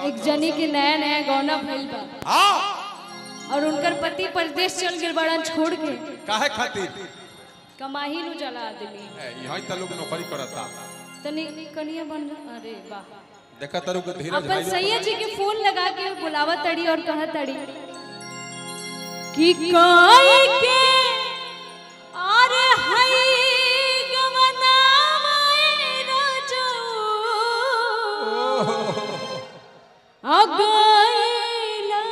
एक जनी के नया नया गौना भइल बा। हाँ। और उनकर पति परदेश चल गए बड़ा छोड़ के। काहे खातिर? कमाही नु जला आदमी। यहाँ त लोग नौकरी करता। तनी कनिया बन अरे वाह। देखा तरु के धीरज अपन सैयद जी के फोन लगा के बुलावा तड़ी और कहा तड़ी कि कोई के अरे हई गवना रोजो अगैला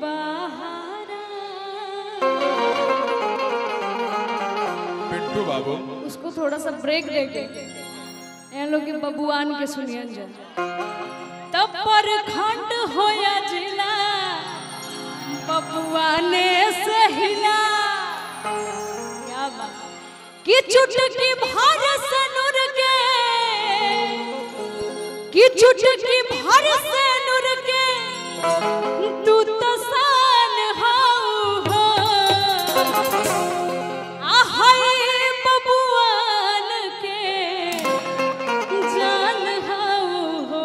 बहारा। पिंटू बाबू उसको थोड़ा सा ब्रेक दे के यहाँ लोग के बबुआन के सुनियन जा। तब पर खंड होया जिला बबुआने से हिला। क्या बात कि चुटकी भर से नूर के कि चुटकी भर से नूर के तू तो सान हो आहै बबुआन के जान हो।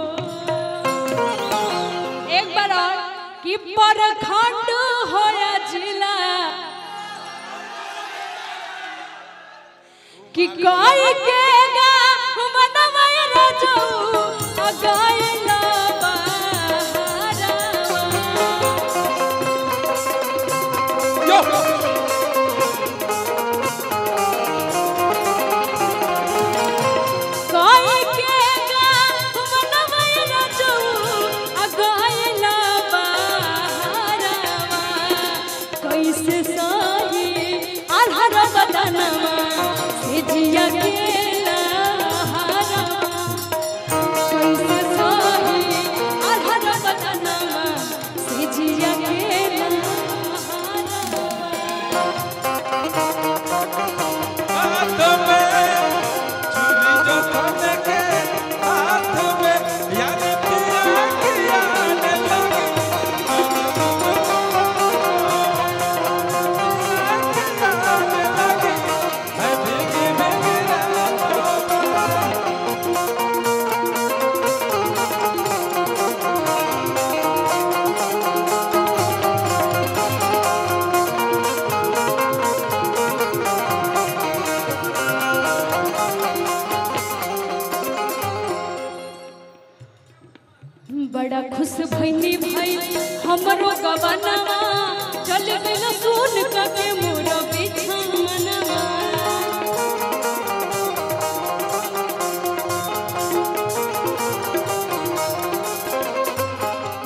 एक बार और कि परखंड होया जिला कि कोई के गा मनवै रजो अगैला बहारा। कोई के गा मनवै रजो अगैला बहारा। कैसे सही आल्हर बदनवा से जिया गेला हारा। कैसे सही आल्हर बदनवा से जिया गेला हाथ में चुरी जतन के हाथ में यार पिया किया ने लगी। बड़ा खुश भइनी भाई हमरो गवनवा चल गइल सुन के मोर बिछमनवा।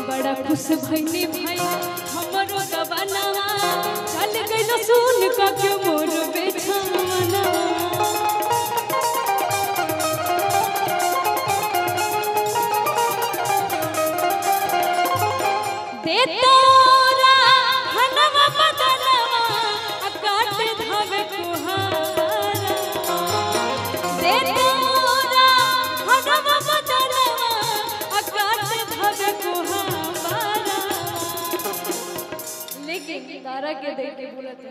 बड़ा खुश भइनी भाई हमरो गवनवा चल गइल सुन के मोर बिछमनवा। दे तोरा हनवा बदनवा काट धवे कुहारा। दे तोरा हनवा बदनवा काट धवे कुहारा। लेकिन तारा के देख के बोलत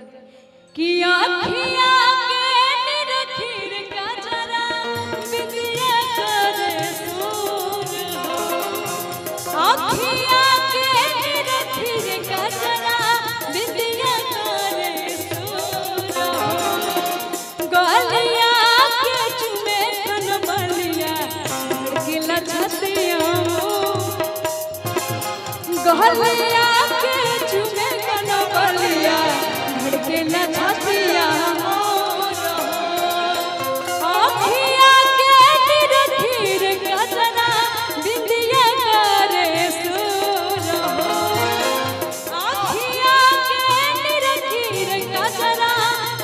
कि आँखिया के निरखिर का जरा बिंदिया करे सूर हो। आँखिया के निरखिर का जरा बिंदिया करे सूर हो। गलिया के चुमे कन बलिया धड़किला छतिया हो। गलिया के चुमे कन बलिया धड़किला छतिया हो। आँखिया के निरखिर का जरा बिंदिया करे सूर हो। आँखिया के निरखिर का जरा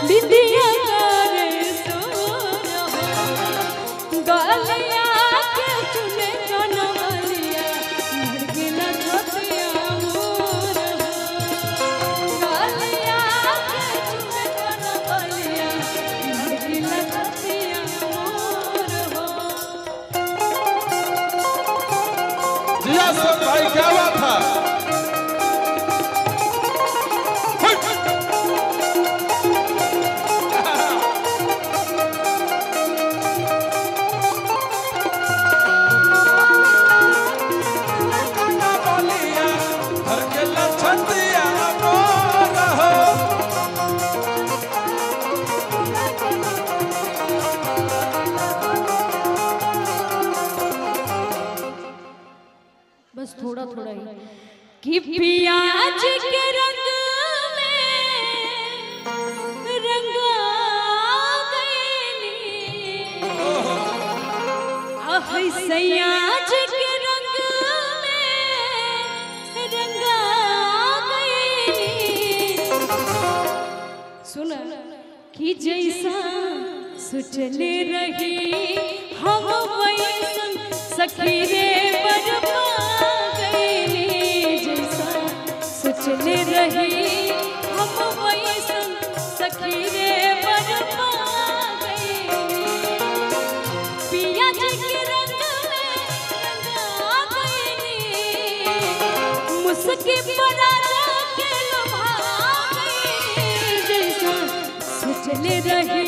बिंदिया करे सूर हो। गलिया के चुमे कन बलिया धड़किला छतिया मोर हो। गलिया के चुमे कन बलिया धड़किला छतिया मोर हो। जिया सर भाई क्या बात था? थोड़ा थोड़ा ही कि पियाज के रंग में रंगा गईली सयाज के रंग में रंगा गईली। सुन कि जैसा सोचले रही हम वैसन सखी रे बरपा गईली। जैसा सोचले रही हम वैसन सखी रे बरपा गईली। पियाज के रंग में रंगा गईली मुस्की पराजा के लुभा गईली। जैसा सोचले रही